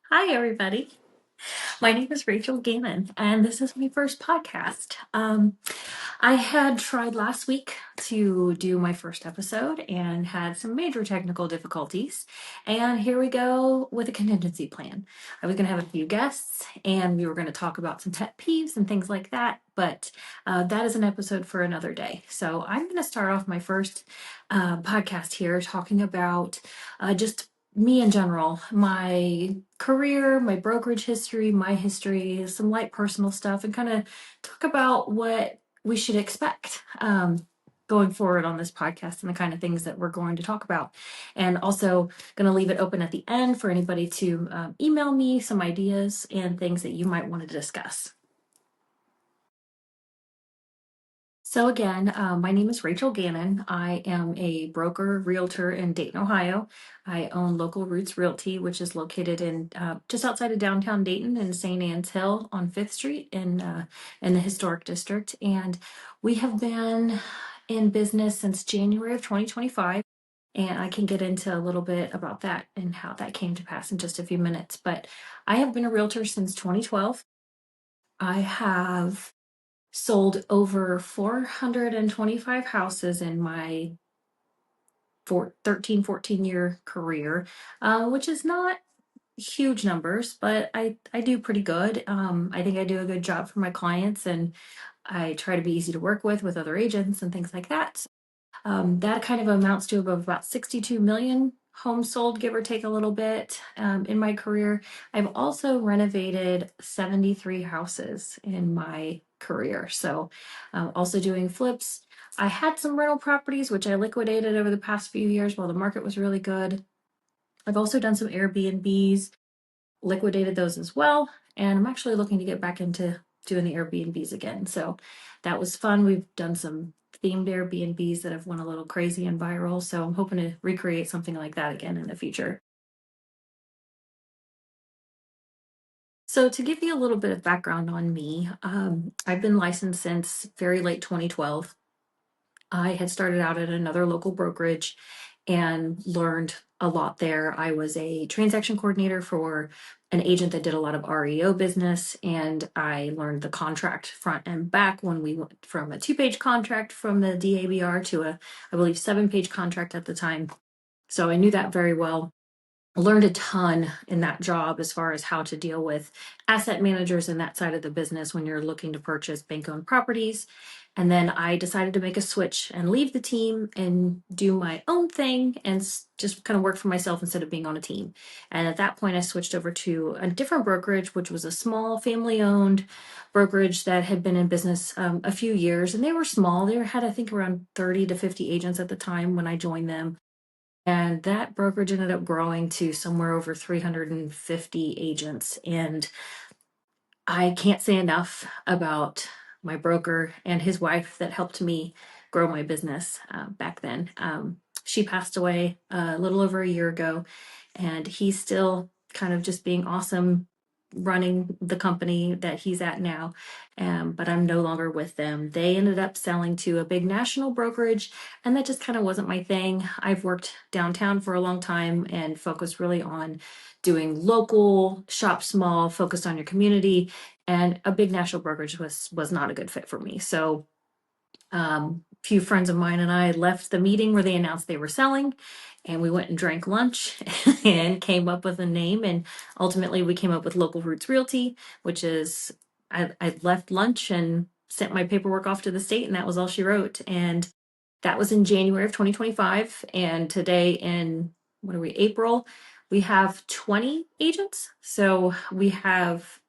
Hi, everybody. My name is Rachel Gannon, and this is my first podcast. I had tried last week to do my first episode and had some major technical difficulties. And here we go with a contingency plan. I was going to have a few guests, and we were going to talk about some pet peeves and things like that, but that is an episode for another day. So I'm going to start off my first podcast here talking about just me in general, my career, my brokerage history, my history, some light personal stuff, and kind of talk about what we should expect going forward on this podcast and the kind of things that we're going to talk about. And also going to leave it open at the end for anybody to email me some ideas and things that you might want to discuss. So again, my name is Rachel Gannon. I am a broker, realtor in Dayton, Ohio. I own Local Roots Realty, which is located in just outside of downtown Dayton in St. Anne's Hill on 5th Street in the historic district. And we have been in business since January of 2025. And I can get into a little bit about that and how that came to pass in just a few minutes. But I have been a realtor since 2012. I have sold over 425 houses in my 14 year career, which is not huge numbers, but I do pretty good. I think I do a good job for my clients, and I try to be easy to work with other agents and things like that. That kind of amounts to about 62 million homes sold, give or take a little bit, in my career. I've also renovated 73 houses in my career. So, also doing flips. I had some rental properties, which I liquidated over the past few years while the market was really good. I've also done some Airbnbs, liquidated those as well. And I'm actually looking to get back into doing the Airbnbs again. So that was fun. We've done some themed Airbnbs that have went a little crazy and viral. So I'm hoping to recreate something like that again in the future. So to give you a little bit of background on me, I've been licensed since very late 2012. I had started out at another local brokerage and learned a lot there. I was a transaction coordinator for an agent that did a lot of REO business, and I learned the contract front and back when we went from a 2-page contract from the DABR to I believe, 7-page contract at the time. So I knew that very well. Learned a ton in that job as far as how to deal with asset managers and that side of the business when you're looking to purchase bank-owned properties. And then I decided to make a switch and leave the team and do my own thing and just kind of work for myself instead of being on a team. And at that point, I switched over to a different brokerage, which was a small family-owned brokerage that had been in business a few years. And they were small. They had, I think, around 30 to 50 agents at the time when I joined them. And that brokerage ended up growing to somewhere over 350 agents. And I can't say enough about my broker and his wife that helped me grow my business back then. She passed away a little over a year ago, and he's still kind of just being awesome running the company that he's at now. But I'm no longer with them. They ended up selling to a big national brokerage, and that just kind of wasn't my thing. I've worked downtown for a long time and focused really on doing local, shop small, focused on your community, and a big national brokerage was not a good fit for me. So a few friends of mine and I left the meeting where they announced they were selling, and we went and drank lunch and came up with a name. And ultimately, we came up with Local Roots Realty, which is I left lunch and sent my paperwork off to the state, and that was all she wrote. And that was in January of 2025. And today, in what are we, April, we have 20 agents. So we have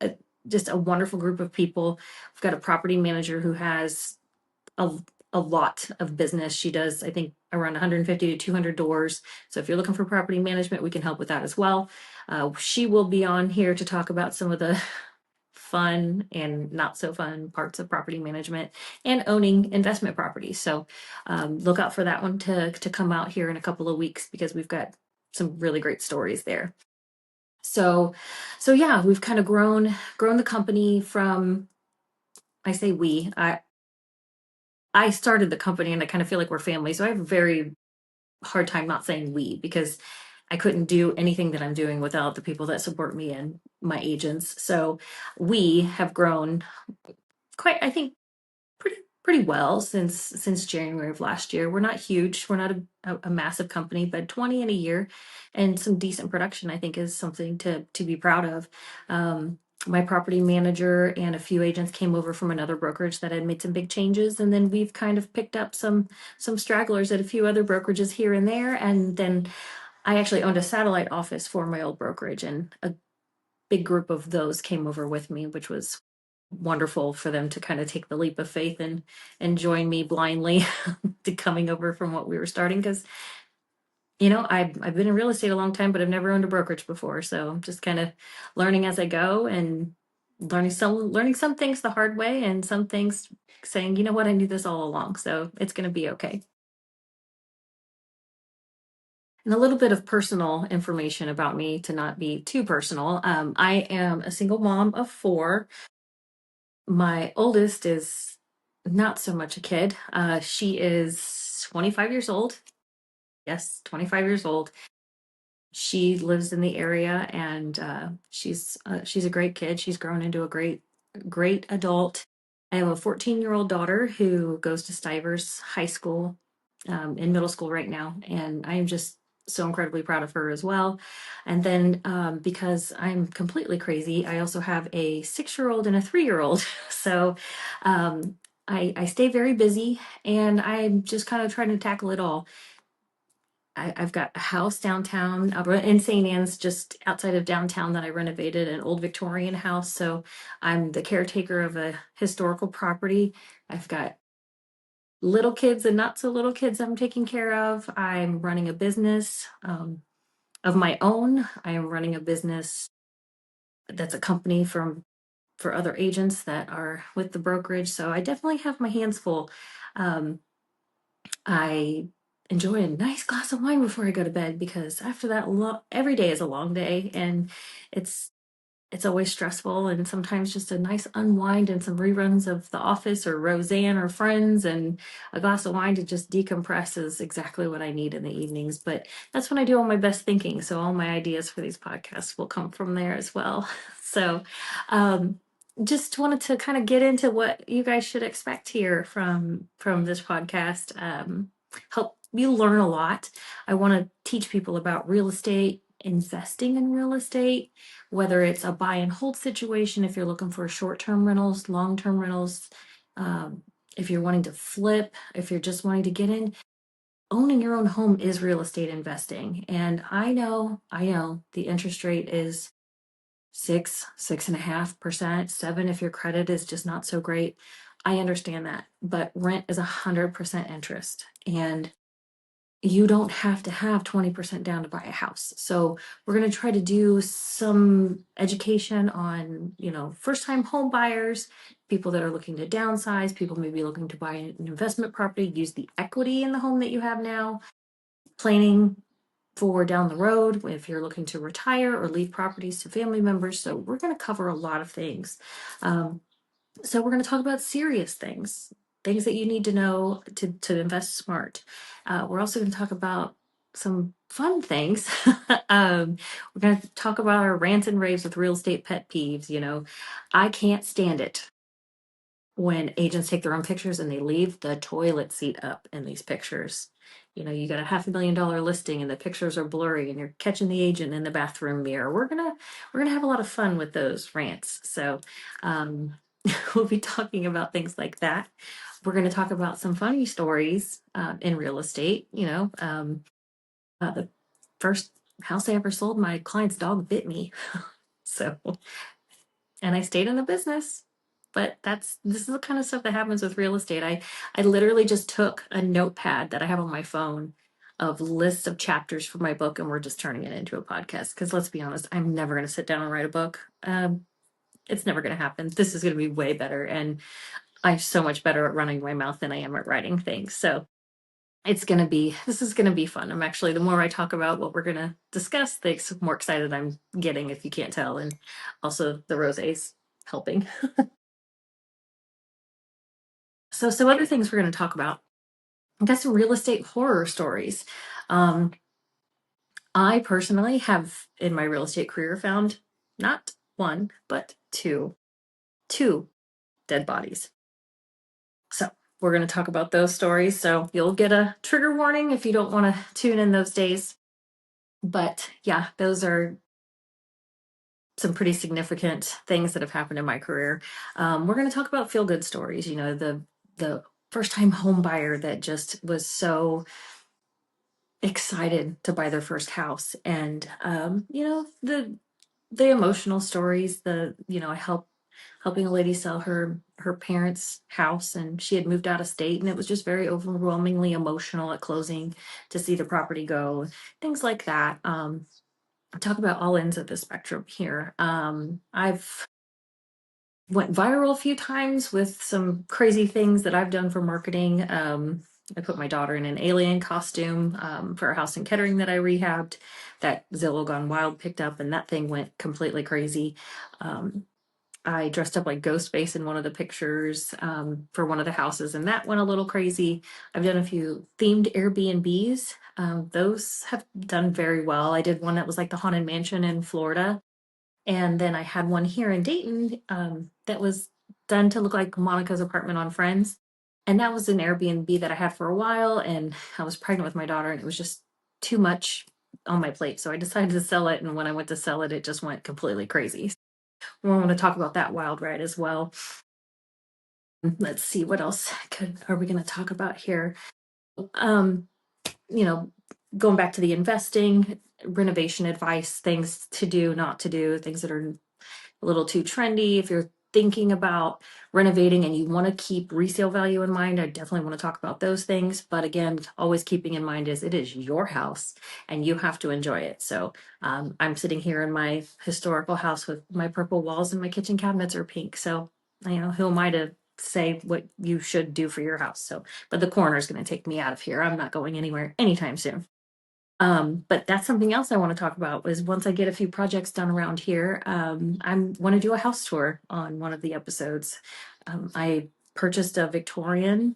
a, just a wonderful group of people. We've got a property manager who has a, a lot of business. She does, I think, around 150 to 200 doors. So if you're looking for property management, we can help with that as well. She will be on here to talk about some of the fun and not so fun parts of property management and owning investment properties. So look out for that one to come out here in a couple of weeks, because we've got some really great stories there. So yeah, we've kind of grown the company from, I say we, I started the company, and I kind of feel like we're family. So I have a very hard time not saying we, because I couldn't do anything that I'm doing without the people that support me and my agents. So we have grown quite, I think, pretty well since January of last year. We're not huge. We're not a massive company, but 20 in a year and some decent production, I think, is something to be proud of. My property manager and a few agents came over from another brokerage that had made some big changes, and then we've kind of picked up some stragglers at a few other brokerages here and there. And then I actually owned a satellite office for my old brokerage, and a big group of those came over with me, which was wonderful for them to kind of take the leap of faith and join me blindly to coming over from what we were starting. Because I've been in real estate a long time, but I've never owned a brokerage before, so I'm just kind of learning as I go, and learning some things the hard way, and some things saying, you know what, I knew this all along, so it's going to be okay. And a little bit of personal information about me, to not be too personal. I am a single mom of four. My oldest is not so much a kid. She is 25 years old. Yes, 25 years old. She lives in the area, and she's a great kid. She's grown into a great adult. I have a 14-year-old daughter who goes to Stivers High School, in middle school right now, and I am just so incredibly proud of her as well. And then, because I'm completely crazy, I also have a 6-year-old and a 3-year-old. So I stay very busy, and I'm just kind of trying to tackle it all. I've got a house downtown in St. Anne's, just outside of downtown, that I renovated, an old Victorian house. So I'm the caretaker of a historical property. I've got little kids and not so little kids I'm taking care of. I'm running a business of my own. I am running a business that's a company for other agents that are with the brokerage. So I definitely have my hands full. Um, I enjoy a nice glass of wine before I go to bed, because after that, every day is a long day, and it's it's always stressful, and sometimes just a nice unwind and some reruns of The Office or Roseanne or Friends and a glass of wine to just decompress is exactly what I need in the evenings. But that's when I do all my best thinking. So all my ideas for these podcasts will come from there as well. So um, just wanted to kind of get into what you guys should expect here from this podcast. Help you learn a lot. I want to teach people about real estate, investing in real estate, whether it's a buy and hold situation, if you're looking for short-term rentals, long-term rentals, um, if you're wanting to flip, if you're just wanting to get in. Owning your own home is real estate investing. And I know the interest rate is 6.5%, 7 if your credit is just not so great. I understand that, but rent is 100% interest. And you don't have to have 20% down to buy a house. So we're going to try to do some education on, first time home buyers, people that are looking to downsize, people maybe looking to buy an investment property, use the equity in the home that you have now, planning for down the road if you're looking to retire or leave properties to family members. So we're going to cover a lot of things. So we're going to talk about serious things that you need to know to invest smart. We're also going to talk about some fun things. We're going to talk about our rants and raves with real estate pet peeves. I can't stand it when agents take their own pictures and they leave the toilet seat up in these pictures. You got a $500,000 listing and the pictures are blurry and you're catching the agent in the bathroom mirror. We're gonna have a lot of fun with those rants. So we'll be talking about things like that. We're going to talk about some funny stories in real estate. The first house I ever sold, my client's dog bit me. So, and I stayed in the business. But this is the kind of stuff that happens with real estate. I literally just took a notepad that I have on my phone of lists of chapters for my book, and we're just turning it into a podcast. Because let's be honest, I'm never going to sit down and write a book. It's never going to happen. This is going to be way better, and I'm so much better at running my mouth than I am at writing things. So this is going to be fun. The more I talk about what we're going to discuss, the more excited I'm getting, if you can't tell. And also the rosés helping. So some other things we're going to talk about. I've got some real estate horror stories. Um, I personally have in my real estate career found not one, but two dead bodies. So we're going to talk about those stories. So you'll get a trigger warning if you don't want to tune in those days. But yeah, those are some pretty significant things that have happened in my career. We're going to talk about feel good stories. You know, the first time home buyer that just was so excited to buy their first house, and you know, the emotional stories. I helping a lady sell her parents' house, and she had moved out of state, and it was just very overwhelmingly emotional at closing to see the property go, things like that. Talk about all ends of the spectrum here. I've went viral a few times with some crazy things that I've done for marketing. I put my daughter in an alien costume for a house in Kettering that I rehabbed, that Zillow Gone Wild picked up, and that thing went completely crazy. I dressed up like Ghostface in one of the pictures for one of the houses, and that went a little crazy. I've done a few themed Airbnbs. Those have done very well. I did one that was like the Haunted Mansion in Florida. And then I had one here in Dayton that was done to look like Monica's apartment on Friends. And that was an Airbnb that I had for a while. And I was pregnant with my daughter, and it was just too much on my plate. So I decided to sell it. And when I went to sell it, it just went completely crazy. We want to talk about that wild ride as well. Let's see, what else are we going to talk about here? Um, you know, going back to the investing, renovation advice, things to do, not to do, things that are a little too trendy. If you're thinking about renovating and you want to keep resale value in mind, I definitely want to talk about those things. But again, always keeping in mind is it is your house and you have to enjoy it. So I'm sitting here in my historical house with my purple walls, and my kitchen cabinets are pink. So, who am I to say what you should do for your house? So, but the coroner is going to take me out of here. I'm not going anywhere anytime soon. But that's something else I want to talk about is once I get a few projects done around here, I want to do a house tour on one of the episodes. I purchased a Victorian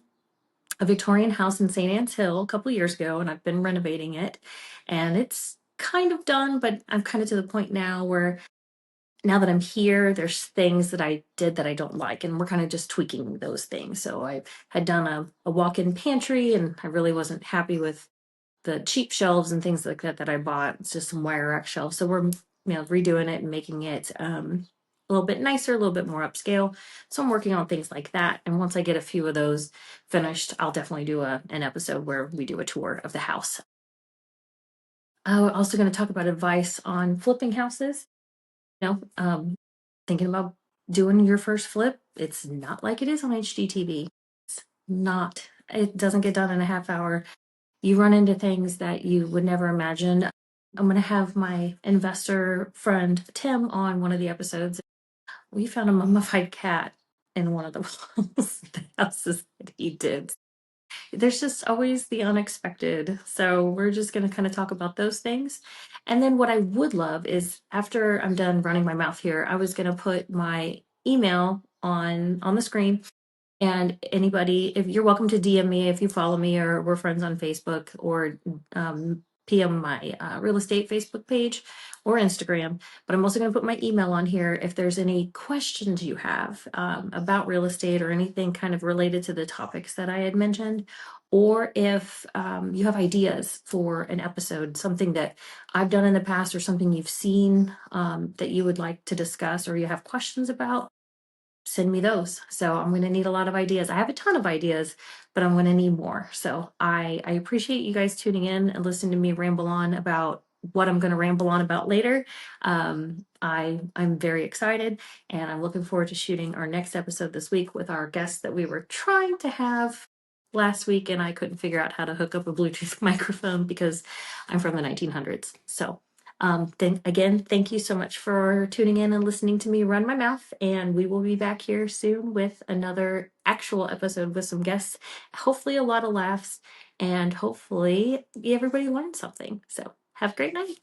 house in St. Anne's Hill a couple years ago, and I've been renovating it, and it's kind of done, but I'm kind of to the point now where now that I'm here, there's things that I did that I don't like, and we're kind of just tweaking those things. So I had done a walk-in pantry, and I really wasn't happy with the cheap shelves and things like that I bought. It's just some wire rack shelves. So we're redoing it and making it a little bit nicer, a little bit more upscale. So I'm working on things like that. And once I get a few of those finished, I'll definitely do an episode where we do a tour of the house. We're also going to talk about advice on flipping houses. Thinking about doing your first flip, it's not like it is on HGTV. It's not. It doesn't get done in a half hour. You run into things that you would never imagine. I'm going to have my investor friend Tim on one of the episodes. We found a mummified cat in one of the houses that he did. There's just always the unexpected. So we're just going to kind of talk about those things. And then what I would love is after I'm done running my mouth here, I was going to put my email on the screen, and anybody, if you're welcome to DM me if you follow me or we're friends on Facebook, or PM my real estate Facebook page or Instagram. But I'm also going to put my email on here if there's any questions you have about real estate or anything kind of related to the topics that I had mentioned. Or if you have ideas for an episode, something that I've done in the past or something you've seen that you would like to discuss or you have questions about, send me those. So I'm going to need a lot of ideas. I have a ton of ideas, but I'm going to need more. So I appreciate you guys tuning in and listening to me ramble on about what I'm going to ramble on about later. I'm very excited, and I'm looking forward to shooting our next episode this week with our guest that we were trying to have last week, and I couldn't figure out how to hook up a Bluetooth microphone because I'm from the 1900s. So then again, thank you so much for tuning in and listening to me run my mouth. And we will be back here soon with another actual episode with some guests. Hopefully, a lot of laughs, and hopefully, everybody learned something. So, have a great night.